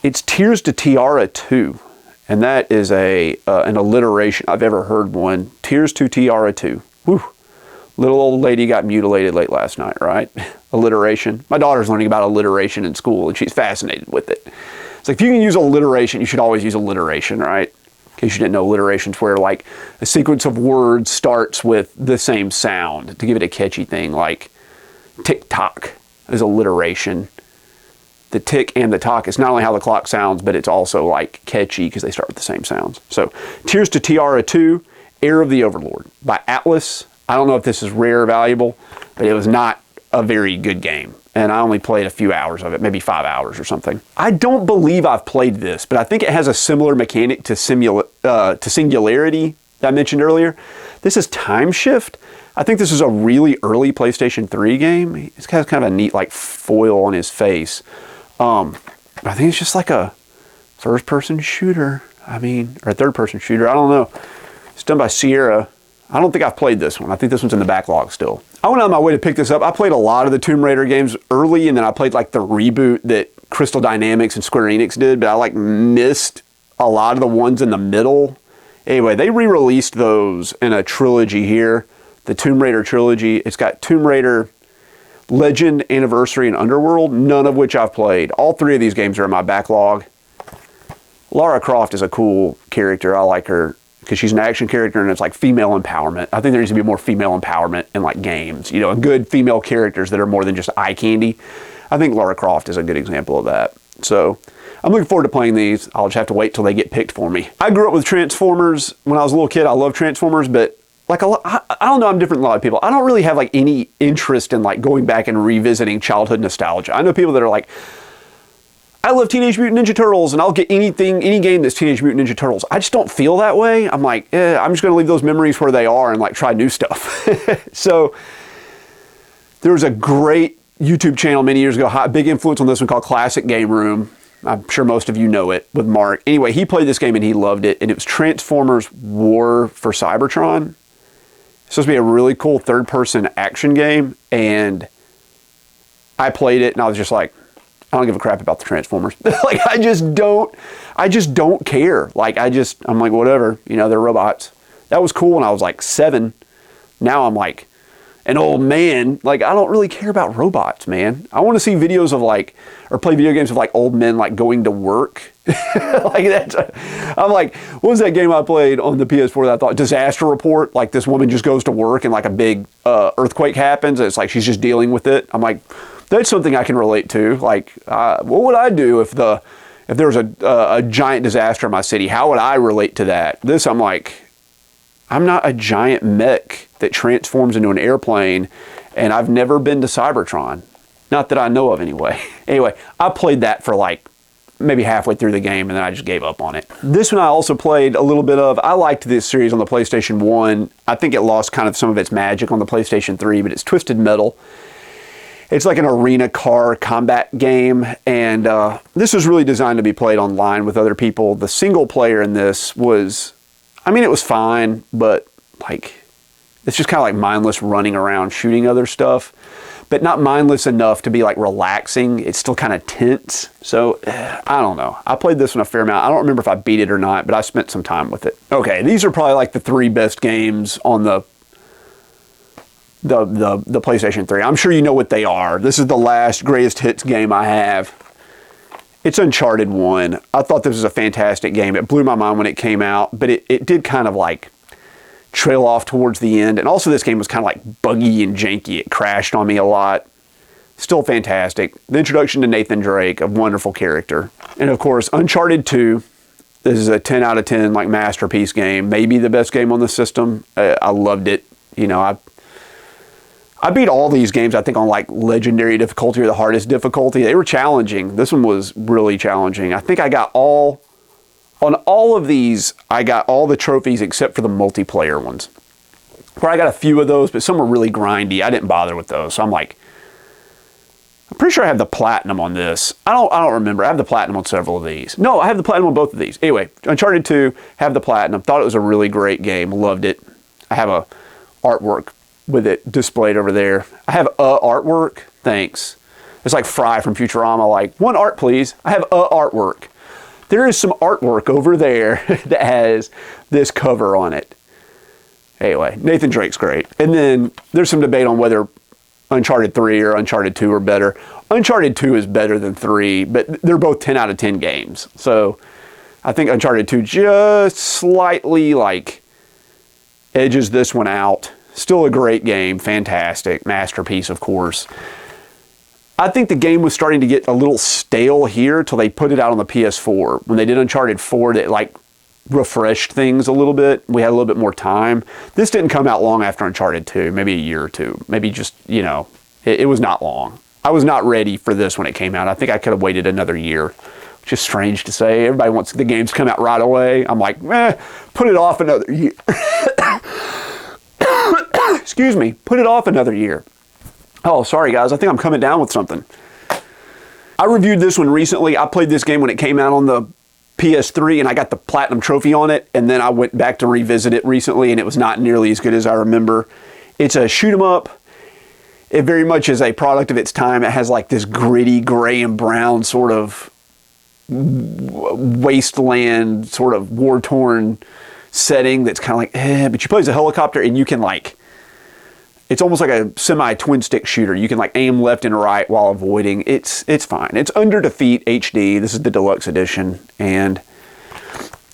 It's Tears to Tiara 2, and that is an alliteration. I've ever heard one. Tears to Tiara 2. Whew. Little old lady got mutilated late last night, right? Alliteration. My daughter's learning about alliteration in school, and she's fascinated with it. It's like, if you can use alliteration, you should always use alliteration, right? In case you didn't know, alliteration's where like a sequence of words starts with the same sound to give it a catchy thing, like tick-tock is alliteration. The tick and the tock is not only how the clock sounds, but it's also like catchy because they start with the same sounds. So, Tears to Tiara 2, Heir of the Overlord by Atlas. I don't know if this is rare or valuable, but it was not a very good game. And I only played a few hours of it, maybe 5 hours or something. I don't believe I've played this, but I think it has a similar mechanic to Singularity that I mentioned earlier. This is Time Shift. I think this is a really early PlayStation 3 game. It's got kind of a neat like foil on his face. I think it's just like a first-person shooter. I mean, or a third-person shooter. I don't know. It's done by Sierra. I don't think I've played this one. I think this one's in the backlog still. I went out of my way to pick this up. I played a lot of the Tomb Raider games early, and then I played like the reboot that Crystal Dynamics and Square Enix did, but I like missed a lot of the ones in the middle. Anyway, they re-released those in a trilogy here, the Tomb Raider trilogy. It's got Tomb Raider, Legend, Anniversary, and Underworld, none of which I've played. All three of these games are in my backlog. Lara Croft is a cool character. I like her because she's an action character and it's like female empowerment. I think there needs to be more female empowerment in like games, you know, good female characters that are more than just eye candy. I think Lara Croft is a good example of that. So I'm looking forward to playing these. I'll just have to wait till they get picked for me. I grew up with Transformers when I was a little kid. I love Transformers, but like a lot, I don't know, I'm different than a lot of people. I don't really have like any interest in like going back and revisiting childhood nostalgia. I know people that are like, I love Teenage Mutant Ninja Turtles and I'll get anything, any game that's Teenage Mutant Ninja Turtles. I just don't feel that way. I'm like, I'm just gonna leave those memories where they are and like try new stuff. So there was a great YouTube channel many years ago, big influence on this one, called Classic Game Room. I'm sure most of you know it, with Mark. Anyway, he played this game and he loved it, and it was Transformers War for Cybertron. It's supposed to be a really cool third-person action game, and I played it and I was just like, I don't give a crap about the Transformers. Like, I just don't care. Like, I'm like, whatever, you know, they're robots. That was cool when I was like 7. Now I'm like an old man. Like, I don't really care about robots, man. I want to see videos of like, or play video games of like old men like going to work. Like that's, I'm like, what was that game I played on the PS4 that I thought, Disaster Report? Like this woman just goes to work and like a big earthquake happens. And it's like she's just dealing with it. I'm like, that's something I can relate to. Like, what would I do if there was a giant disaster in my city? How would I relate to that? This, I'm like, I'm not a giant mech that transforms into an airplane, and I've never been to Cybertron. Not that I know of anyway. Anyway, I played that for like maybe halfway through the game, and then I just gave up on it. This one I also played a little bit of. I liked this series on the PlayStation 1. I think it lost kind of some of its magic on the PlayStation 3, but it's Twisted Metal. It's like an arena car combat game, and this was really designed to be played online with other people. The single player in this was, I mean, it was fine, but like, it's just kind of like mindless running around shooting other stuff. but not mindless enough to be like relaxing. It's still kind of tense. So I don't know. I played this one a fair amount. I don't remember if I beat it or not, but I spent some time with it. Okay, these are probably like the 3 best games on the PlayStation 3. I'm sure you know what they are. This is the last greatest hits game I have. It's Uncharted 1. I thought this was a fantastic game. It blew my mind when it came out, but it did kind of like trail off towards the end. And also this game was kind of like buggy and janky. It crashed on me a lot. Still fantastic. The introduction to Nathan Drake, a wonderful character. And of course, Uncharted 2. This is a 10 out of 10 like masterpiece game. Maybe the best game on the system. I loved it. You know, I beat all these games, I think, on like legendary difficulty or the hardest difficulty. They were challenging. This one was really challenging. I think I got on all of these, I got all the trophies except for the multiplayer ones. Where I got a few of those, but some were really grindy. I didn't bother with those. So I'm pretty sure I have the platinum on this. I don't remember. I have the platinum on several of these. No, I have the platinum on both of these. Anyway, Uncharted 2, have the platinum. Thought it was a really great game. Loved it. I have a artwork with it displayed over there. I have artwork. Thanks. It's like Fry from Futurama, like, one art, please. I have artwork. There is some artwork over there that has this cover on it. Anyway, Nathan Drake's great. And then there's some debate on whether Uncharted 3 or Uncharted 2 are better. Uncharted 2 is better than 3, but they're both 10 out of 10 games. So I think Uncharted 2 just slightly like edges this one out. Still a great game, fantastic, masterpiece, of course. I think the game was starting to get a little stale here till they put it out on the PS4. When they did Uncharted 4, it like refreshed things a little bit. We had a little bit more time. This didn't come out long after Uncharted 2, maybe a year or two. Maybe just, you know, it was not long. I was not ready for this when it came out. I think I could have waited another year, which is strange to say. Everybody wants the games to come out right away. I'm like, put it off another year. Excuse me, put it off another year. Oh, sorry guys, I think I'm coming down with something. I reviewed this one recently. I played this game when it came out on the PS3 and I got the platinum trophy on it, and then I went back to revisit it recently and it was not nearly as good as I remember. It's a shoot 'em up. It very much is a product of its time. It has like this gritty gray and brown sort of wasteland, sort of war-torn setting that's kind of like, but you play as a helicopter and you can like, it's almost like a semi-twin stick shooter. You can like aim left and right while avoiding. It's fine. It's Under Defeat HD. This is the deluxe edition and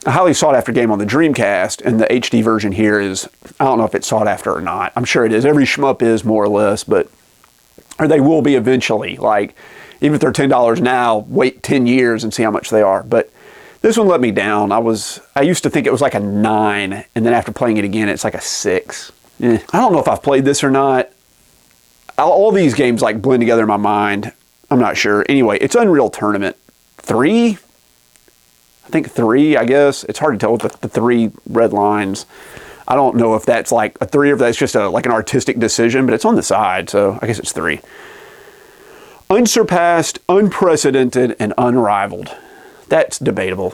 a highly sought after game on the Dreamcast, and the HD version here is, I don't know if it's sought after or not. I'm sure it is. Every shmup is more or less, or they will be eventually. Like, even if they're $10 now, wait 10 years and see how much they are. But this one let me down. I used to think it was like a 9, and then after playing it again, it's like a 6. I don't know if I've played this or not. All these games like blend together in my mind. I'm not sure. Anyway, it's Unreal Tournament 3. I think 3, I guess. It's hard to tell with the 3 red lines. I don't know if that's like a 3 or if that's just like an artistic decision, but it's on the side, so I guess it's 3. Unsurpassed, unprecedented, and unrivaled. That's debatable.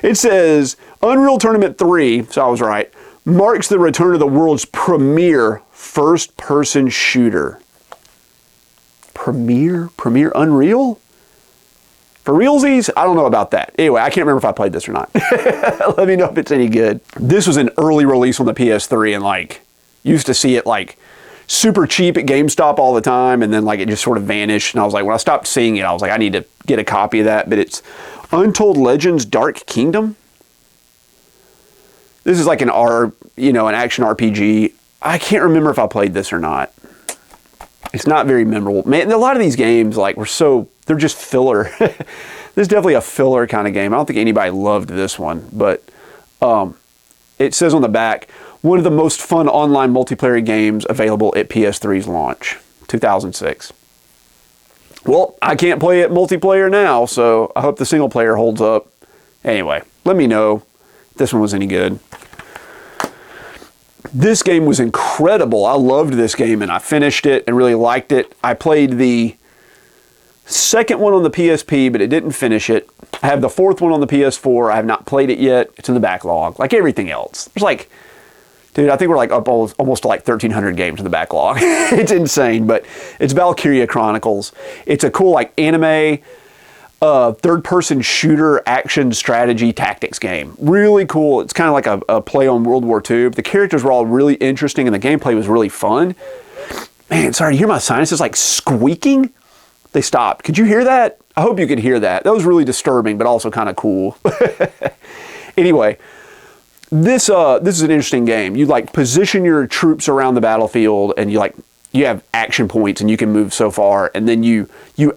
It says, Unreal Tournament 3, so I was right, marks the return of the world's premier first-person shooter. Premier Unreal? For realsies? I don't know about that. Anyway, I can't remember if I played this or not. Let me know if it's any good. This was an early release on the PS3 and like, used to see it like super cheap at GameStop all the time, and then like it just sort of vanished. And I was like, when I stopped seeing it, I was like, I need to get a copy of that. But it's Untold Legends Dark Kingdom. This is like an action RPG. I can't remember if I played this or not. It's not very memorable. Man, a lot of these games like they're just filler. This is definitely a filler kind of game. I don't think anybody loved this one, but it says on the back, one of the most fun online multiplayer games available at PS3's launch, 2006. Well, I can't play it multiplayer now, so I hope the single player holds up. Anyway, let me know if this one was any good. This game was incredible. I loved this game and I finished it and really liked it. I played the second one on the PSP, but it didn't finish it. I have the fourth one on the PS4. I have not played it yet. It's in the backlog, like everything else. There's like Dude, I think we're like up almost to like 1,300 games in the backlog. It's insane, but it's Valkyria Chronicles. It's a cool like anime third-person shooter action strategy tactics game. Really cool. It's kind of like a play on World War II. The characters were all really interesting and the gameplay was really fun. Man, sorry, you hear my sinuses like squeaking? They stopped. Could you hear that? I hope you could hear that. That was really disturbing, but also kind of cool. Anyway, this is an interesting game. You like position your troops around the battlefield, and you have action points, and you can move so far, and then you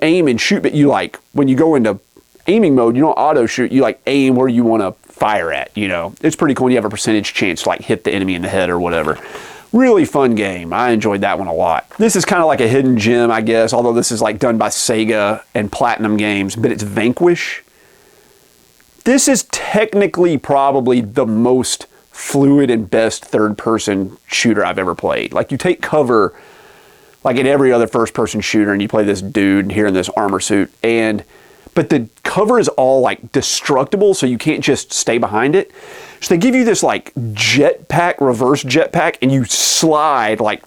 aim and shoot. But you like when you go into aiming mode, you don't auto shoot. You like aim where you want to fire at. You know, it's pretty cool. And you have a percentage chance to like hit the enemy in the head or whatever. Really fun game. I enjoyed that one a lot. This is kind of like a hidden gem, I guess, although this is like done by Sega and Platinum Games, but it's Vanquish. This is technically probably the most fluid and best third-person shooter I've ever played. Like, you take cover, like in every other first-person shooter, and you play this dude here in this armor suit, but the cover is all like destructible, so you can't just stay behind it. So they give you this like jetpack, reverse jetpack, and you slide like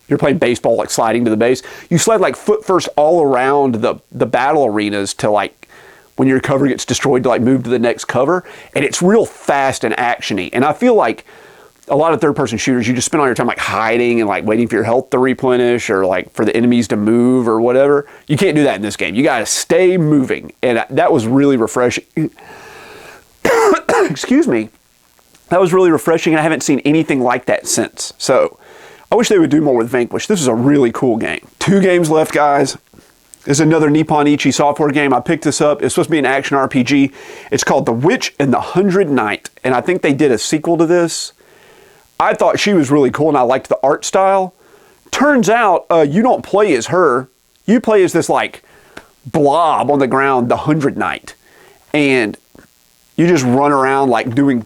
you're playing baseball, like sliding to the base. You slide like foot first all around the battle arenas to like when your cover gets destroyed to like move to the next cover. And it's real fast and actiony. And I feel like a lot of third-person shooters, you just spend all your time like hiding and like waiting for your health to replenish or like for the enemies to move or whatever. You can't do that in this game. You got to stay moving. And that was really refreshing. Excuse me. That was really refreshing, and I haven't seen anything like that since. So I wish they would do more with Vanquish. This is a really cool game. 2 games left, guys. This is another Nippon Ichi software game. I picked this up. It's supposed to be an action RPG. It's called The Witch and the 100 Knight, and I think they did a sequel to this. I thought she was really cool, and I liked the art style. Turns out you don't play as her. You play as this like blob on the ground, the 100 Knight, and you just run around like doing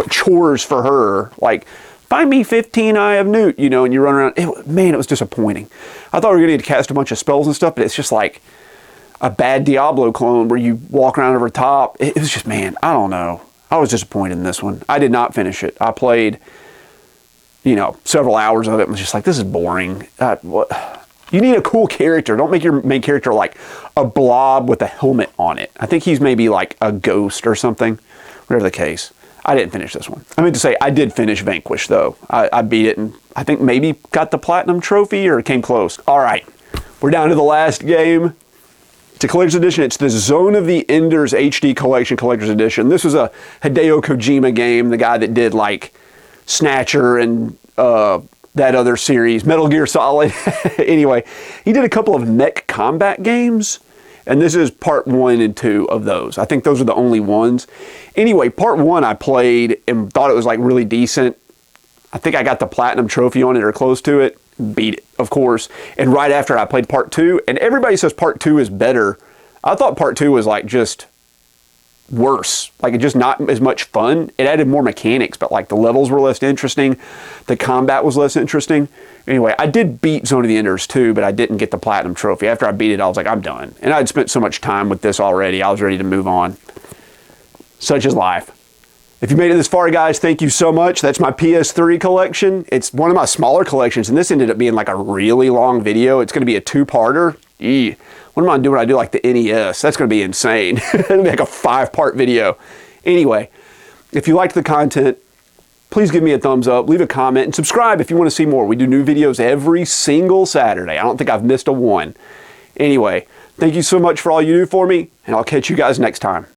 chores for her, like find me 15 Eye of Newt, you know, and you run around. Man, it was disappointing. I thought we were going to cast a bunch of spells and stuff, but it's just like a bad Diablo clone where you walk around over top. It was just, man, I don't know. I was disappointed in this one. I did not finish it. I played, you know, several hours of it and was just like, this is boring. What? You need a cool character. Don't make your main character like a blob with a helmet on it. I think he's maybe like a ghost or something, whatever the case. I didn't finish this one. I meant to say I did finish Vanquish though. I beat it and I think maybe got the platinum trophy or came close. All right, we're down to the last game. It's a collector's edition. It's the Zone of the Enders HD Collection Collector's Edition. This was a Hideo Kojima game, the guy that did like Snatcher and that other series, Metal Gear Solid. Anyway, he did a couple of mech combat games. And this is part 1 and 2 of those. I think those are the only ones. Anyway, part 1 I played and thought it was like really decent. I think I got the platinum trophy on it or close to it. Beat it, of course. And right after I played part 2, and everybody says part 2 is better. I thought part 2 was like just worse. Like it just not as much fun. It added more mechanics, but like the levels were less interesting. The combat was less interesting. Anyway, I did beat Zone of the Enders too, but I didn't get the platinum trophy. After I beat it, I was like, I'm done. And I'd spent so much time with this already. I was ready to move on. Such is life. If you made it this far, guys, thank you so much. That's my PS3 collection. It's one of my smaller collections, and this ended up being like a really long video. It's going to be a 2-parter. What am I doing when I do like the NES? That's going to be insane. It'll be like a 5-part video. Anyway, if you liked the content, please give me a thumbs up, leave a comment, and subscribe if you want to see more. We do new videos every single Saturday. I don't think I've missed a one. Anyway, thank you so much for all you do for me, and I'll catch you guys next time.